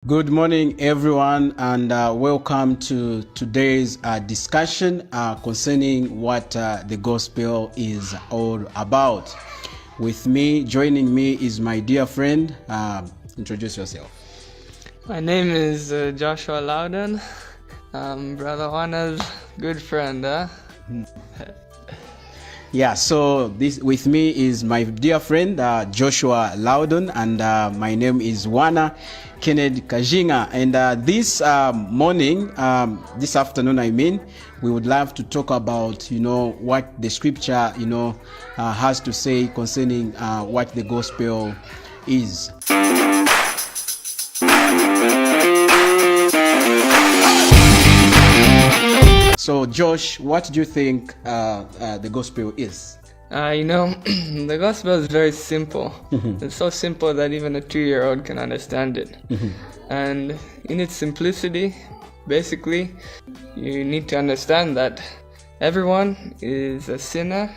Good morning, everyone, and welcome to today's discussion concerning what the gospel is all about. With me, joining me is my dear friend. Introduce yourself. My name is Joshua Loudon. Brother Juana's good friend. Yeah, so this with me is my dear friend Joshua Loudon, and my name is Juana Kennedy Kajinga. And this afternoon, we would love to talk about, what the scripture, has to say concerning what the gospel is. So, Josh, what do you think the gospel is? The gospel is very simple. It's so simple that even a 2-year-old can understand it. And in its simplicity, basically, you need to understand that everyone is a sinner,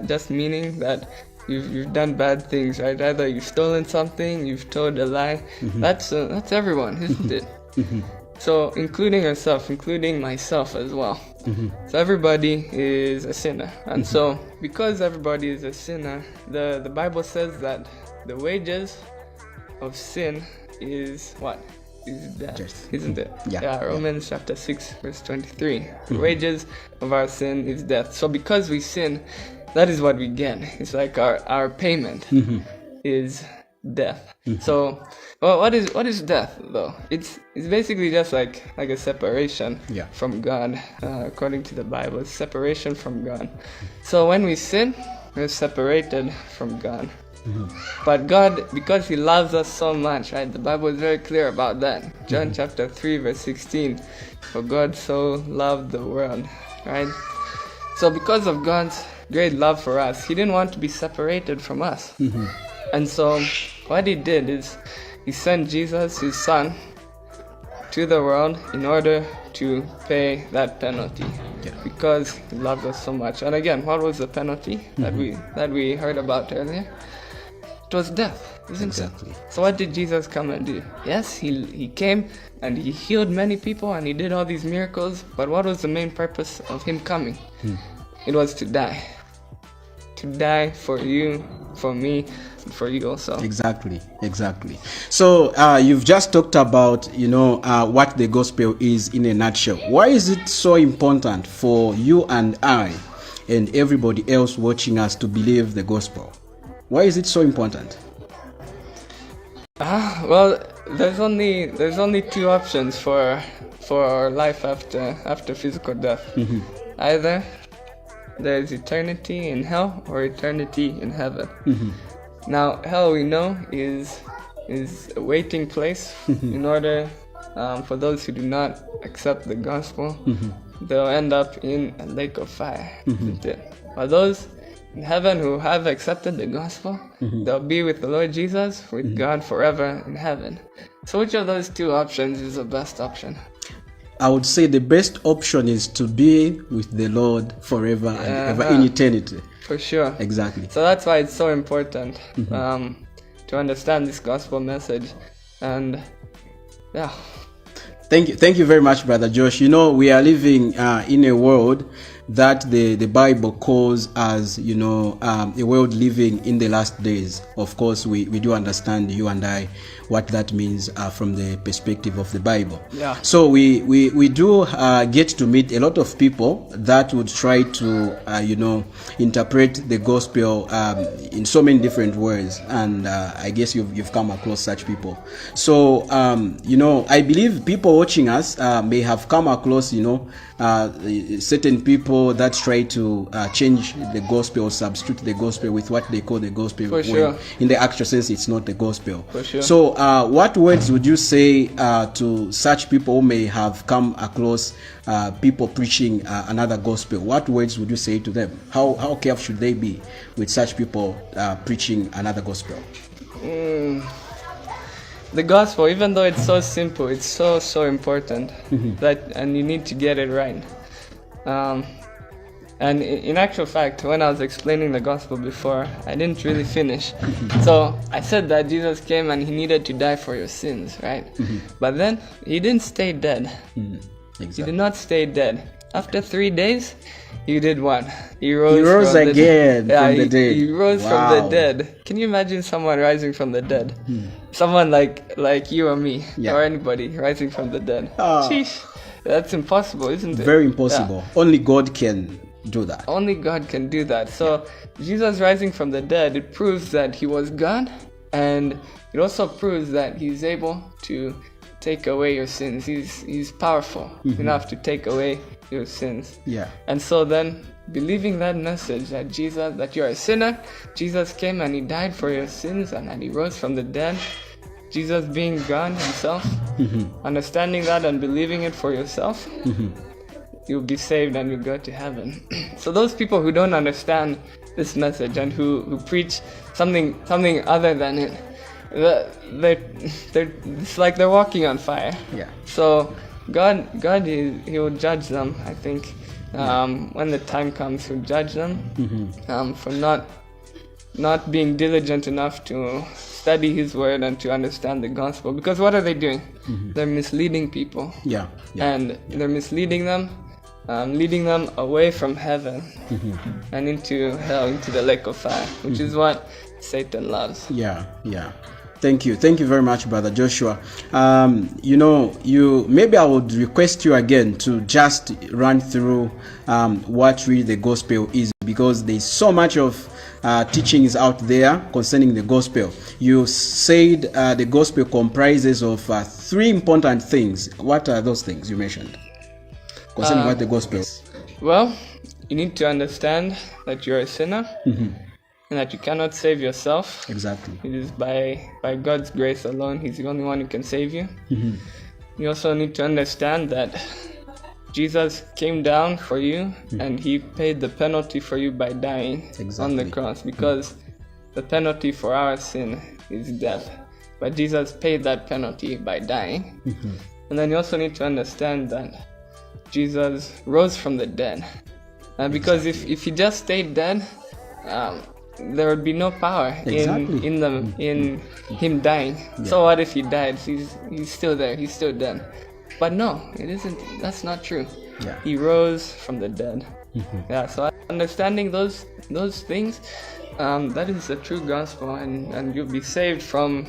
just meaning that you've done bad things, right? Either you've stolen something, you've told a lie. That's everyone, isn't it? So, including yourself, including myself as well. So everybody is a sinner. And so, because everybody is a sinner, the Bible says that the wages of sin is what? Is death, isn't it? Yeah. Romans chapter 6, verse 23. The wages of our sin is death. So because we sin, that is what we get. It's like our payment is death. So, what is death though? It's basically just like a separation from God, according to the Bible. It's separation from God. So when we sin, we're separated from God. But God, because He loves us so much, right? The Bible is very clear about that. John chapter 3, verse 16. For God so loved the world, right? So because of God's great love for us, He didn't want to be separated from us. And so what He did is He sent Jesus, His Son, to the world in order to pay that penalty, because He loved us so much. And again, what was the penalty that we heard about earlier? It was death, isn't it? So what did Jesus come and do? Yes, he came and He healed many people and He did all these miracles, but what was the main purpose of Him coming? It was to die. To die for you, for me, and for you also. Exactly. So you've just talked about, what the gospel is in a nutshell. Why is it so important for you and I and everybody else watching us to believe the gospel? Why is it so important? Well, there's only two options for life after physical death. Either there's eternity in hell or eternity in heaven. Now, hell, we know, is a waiting place in order for those who do not accept the gospel. They'll end up in a lake of fire. Isn't it? But those in heaven who have accepted the gospel, they'll be with the Lord Jesus, with God forever in heaven. So which of those two options is the best option? I would say the best option is to be with the Lord forever and ever in eternity. For sure. Exactly. So that's why it's so important to understand this gospel message. And Thank you very much, Brother Josh. We are living in a world that the Bible calls as, a world living in the last days. Of course, we do understand, you and I, what that means from the perspective of the Bible. So we do get to meet a lot of people that would try to, interpret the gospel in so many different ways. And I guess you've come across such people. So, I believe people watching us may have come across, certain people that try to change the gospel or substitute the gospel with what they call the gospel. For sure. In the actual sense, it's not the gospel. For sure. So, what words would you say to such people who may have come across people preaching another gospel? What words would you say to them? How careful should they be with such people preaching another gospel? The gospel, even though it's so simple, it's so important and you need to get it right. And in actual fact, when I was explaining the gospel before, I didn't really finish. So I said that Jesus came and he needed to die for your sins, right? But then he didn't stay dead. Exactly. He did not stay dead. After 3 days, he did what? He rose from again from the dead. He rose from the dead. Can you imagine someone rising from the dead? Someone like you or me, or anybody rising from the dead. Sheesh. That's impossible, isn't it? Very impossible. Only God can do that. Only God can do that. So Jesus rising from the dead, it proves that he was God, and it also proves that he's able to take away your sins. He's powerful enough to take away your sins. Yeah. And so then, believing that message that you're a sinner, Jesus came and he died for your sins and that he rose from the dead. Jesus being God himself, understanding that and believing it for yourself, you'll be saved and you'll go to heaven. So those people who don't understand this message and who preach something other than it, it's like they're walking on fire. Yeah. So God he will judge them, I think. When the time comes, he'll judge them for not being diligent enough to study his word and to understand the gospel. Because what are they doing? They're misleading people. And they're misleading them, leading them away from heaven and into hell, into the lake of fire, which is what Satan loves. Yeah. Thank you very much, Brother Joshua. Maybe I would request you again to just run through what really the gospel is, because there's so much of teachings out there concerning the gospel. You said the gospel comprises of 3 important things. What are those things you mentioned concerning what the gospel is? Well, you need to understand that you're a sinner. And that you cannot save yourself. Exactly. It is by God's grace alone. He's the only one who can save you. You also need to understand that Jesus came down for you and he paid the penalty for you by dying on the cross, because the penalty for our sin is death. But Jesus paid that penalty by dying. And then you also need to understand that Jesus rose from the dead. Because if he just stayed dead, there would be no power in him dying. So what if he died? He's still there. He's still dead. But no, it isn't. That's not true. He rose from the dead. So understanding those things, that is the true gospel, and you'll be saved from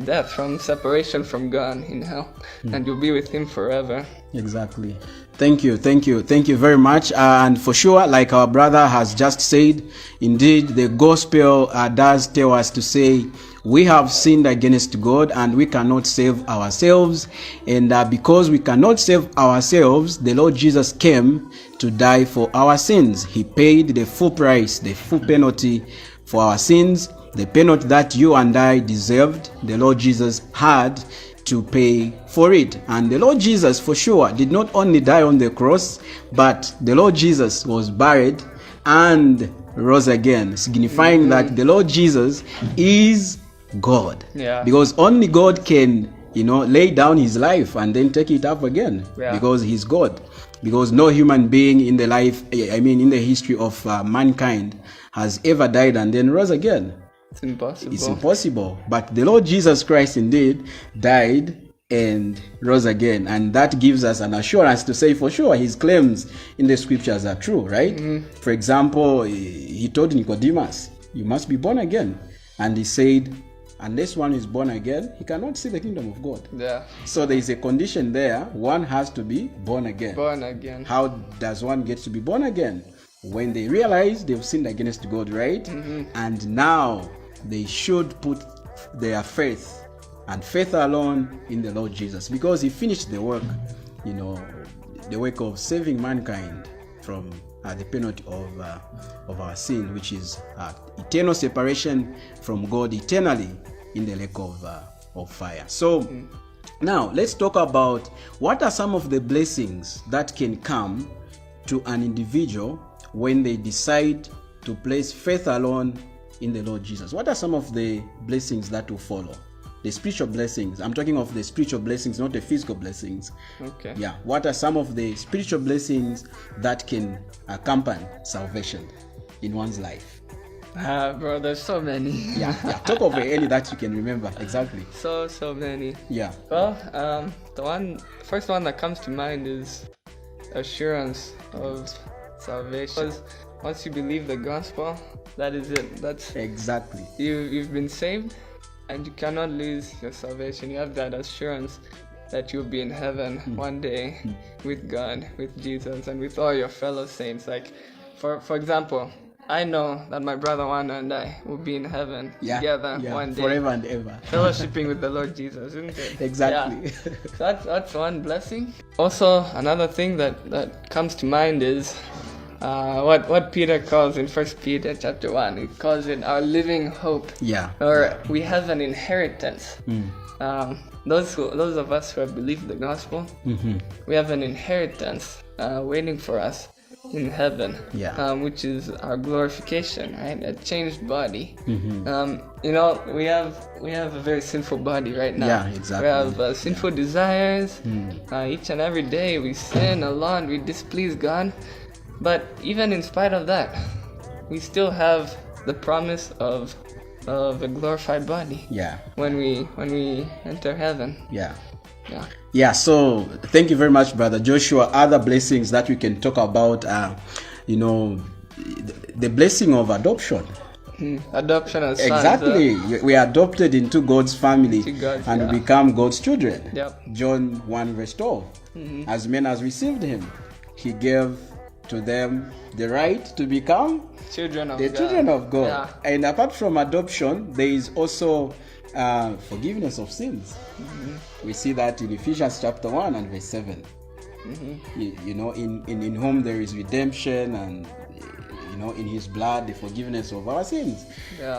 death, from separation from God in hell, and you'll be with him forever. Exactly. Thank you very much. And for sure, like our brother has just said, indeed the gospel does tell us to say we have sinned against God and we cannot save ourselves, and because we cannot save ourselves, the Lord Jesus came to die for our sins. He paid the full price, the full penalty for our sins, the penalty that you and I deserved. The Lord Jesus had to pay for it. And the Lord Jesus, for sure, did not only die on the cross, but the Lord Jesus was buried and rose again, signifying that the Lord Jesus is God. Because only God can, lay down his life and then take it up again, because he's God. Because no human being in the history of mankind has ever died and then rose again. It's impossible. But the Lord Jesus Christ indeed died and rose again. And that gives us an assurance to say for sure his claims in the scriptures are true, right? For example, he told Nicodemus, you must be born again. And he said, unless one is born again, he cannot see the kingdom of God. So there is a condition there. One has to be born again. How does one get to be born again? When they realize they've sinned against God, right? And now they should put their faith and faith alone in the Lord Jesus, because he finished the work, the work of saving mankind from the penalty of our sin, which is eternal separation from God eternally in the lake of fire. So now let's talk about what are some of the blessings that can come to an individual when they decide to place faith alone in the Lord Jesus. What are some of the blessings that will follow the spiritual blessings. I'm talking of the spiritual blessings, not the physical blessings. Okay. Yeah. What are some of the spiritual blessings that can accompany salvation in one's life? Bro, there's so many. Yeah. Talk of any that you can remember. Exactly. So many. Yeah. Well, the first one that comes to mind is assurance of salvation. Because once you believe the gospel, that is it. That's exactly. You've been saved, and you cannot lose your salvation. You have that assurance that you'll be in heaven one day with God, with Jesus, and with all your fellow saints. Like, for example, I know that my brother Wanda and I will be in heaven together one day. Forever and ever. Fellowshipping with the Lord Jesus, isn't it? Exactly. Yeah. So that's one blessing. Also, another thing that comes to mind is what Peter calls in 1 Peter chapter 1. He calls it our living hope. Yeah. Or we have an inheritance. Those of us who have believed the gospel, we have an inheritance waiting for us in heaven, which is our glorification, right? A changed body. We have a very sinful body right now. Yeah, exactly. We have sinful desires. Each and every day we sin a lot, we displease God. But even in spite of that, we still have the promise of a glorified body. Yeah. When we enter heaven. Yeah. Yeah, so thank you very much, Brother Joshua. Other blessings that we can talk about are, the blessing of adoption. Adoption as sons. Exactly. We are adopted into God's family and we become God's children. Yep. John 1 verse 12. As men as received him, he gave to them the right to become children of God. Yeah. And apart from adoption, there is also forgiveness of sins. We see that in Ephesians chapter 1 and verse 7. In whom there is redemption, and in his blood the forgiveness of our sins.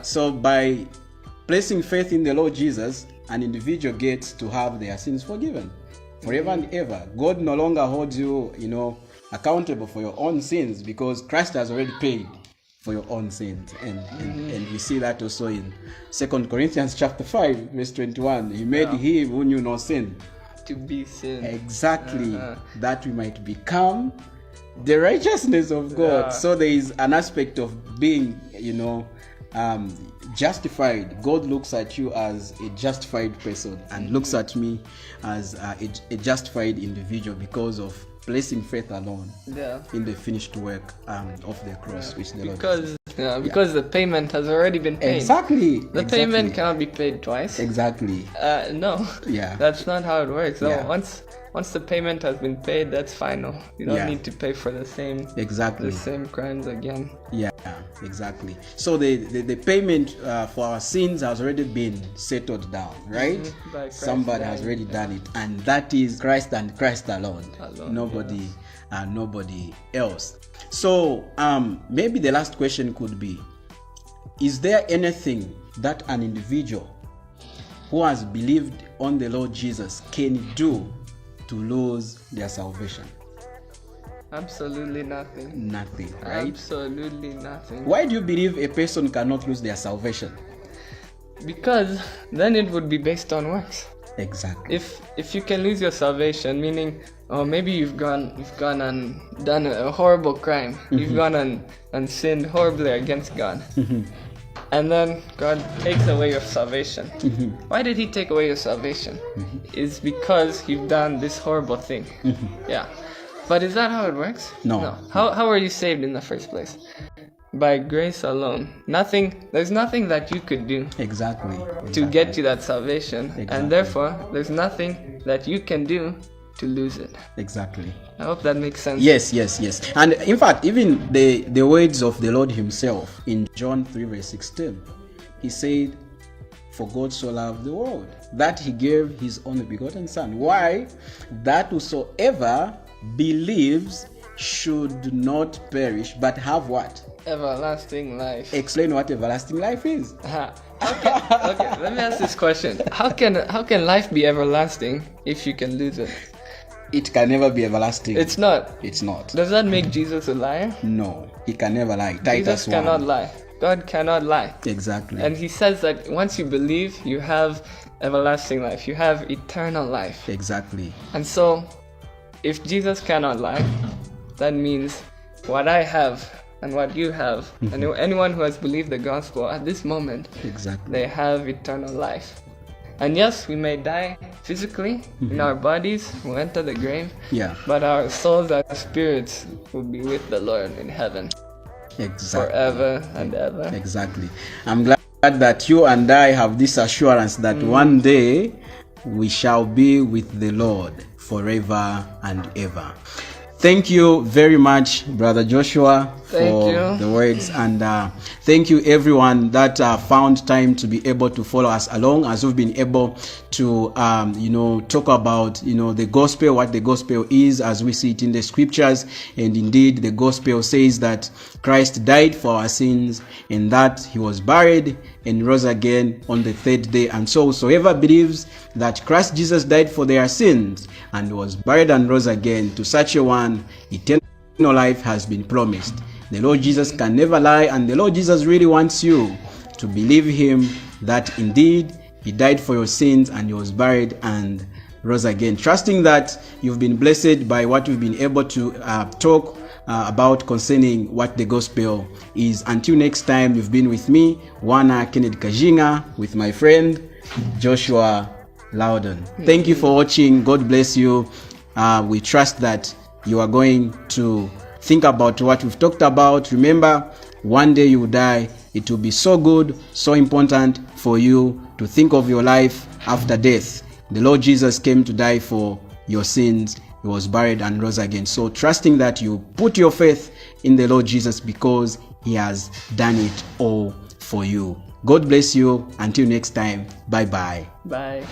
So by placing faith in the Lord Jesus, an individual gets to have their sins forgiven forever and ever. God no longer holds you accountable for your own sins, because Christ has already paid for your own sins. And we see that also in 2 Corinthians chapter 5 verse 21. He made him who knew no sin to be sin. Exactly. That we might become the righteousness of God. So there is an aspect of being justified. God looks at you as a justified person and looks at me as a justified individual because of placing faith alone in the finished work of the cross, which the Lord because the payment has already been paid. Exactly. The payment cannot be paid twice. Exactly. No. Yeah. That's not how it works. So once the payment has been paid, that's final. You don't need to pay for the same crimes again. Yeah, exactly. So the payment for our sins has already been settled down, right? Somebody has already done it, and that is Christ and Christ alone. Nobody else. So maybe the last question could be, is there anything that an individual who has believed on the Lord Jesus can do to lose their salvation? Absolutely nothing. Nothing, right? Absolutely nothing. Why do you believe a person cannot lose their salvation? Because then it would be based on works. Exactly. If you can lose your salvation, meaning maybe you've gone and done a horrible crime. You've gone and sinned horribly against God. And then God takes away your salvation. Why did he take away your salvation? It's because you've done this horrible thing. Yeah. But is that how it works? No. How are you saved in the first place? By grace alone. There's nothing that you could do to get you that salvation. And therefore, there's nothing that you can do to lose it. Exactly. I hope that makes sense. Yes. And in fact, even the words of the Lord himself in John 3 verse 16, he said, "For God so loved the world, that he gave his only begotten son." Why? That whosoever believes should not perish, but have what? Everlasting life. Explain what everlasting life is. Okay, let me ask this question. How can life be everlasting if you can lose it? It can never be everlasting. It's not. Does that make Jesus a liar? No, he can never lie. Jesus cannot lie. God cannot lie. Exactly. And he says that once you believe, you have everlasting life. You have eternal life. Exactly. And so, if Jesus cannot lie, that means what I have and what you have, and anyone who has believed the gospel at this moment, Exactly. they have eternal life. And yes, we may die physically in our bodies, we'll enter the grave, Yeah. but our souls, our spirits will be with the Lord in heaven Exactly. forever and ever. Exactly. I'm glad that you and I have this assurance that one day we shall be with the Lord forever and ever. Thank you very much, Brother Joshua, for the words, and thank you everyone that found time to be able to follow us along as we've been able to talk about the gospel, what the gospel is as we see it in the scriptures. And indeed the gospel says that Christ died for our sins, and that he was buried and rose again on the third day. And so whosoever believes that Christ Jesus died for their sins and was buried and rose again, to such a one eternal life has been promised. The Lord Jesus can never lie, and the Lord Jesus really wants you to believe him, that indeed he died for your sins and he was buried and rose again. Trusting that you've been blessed by what we've been able to talk about concerning what the gospel is. Until next time, you've been with me, Wana Kennedy Kajinga, with my friend Joshua Loudon. Thank you for watching. God bless you. We trust that you are going to think about what we've talked about. Remember, one day you will die. It will be so good, so important for you to think of your life after death. The Lord Jesus came to die for your sins. He was buried and rose again. So trusting that you put your faith in the Lord Jesus, because he has done it all for you. God bless you. Until next time. Bye-bye. Bye.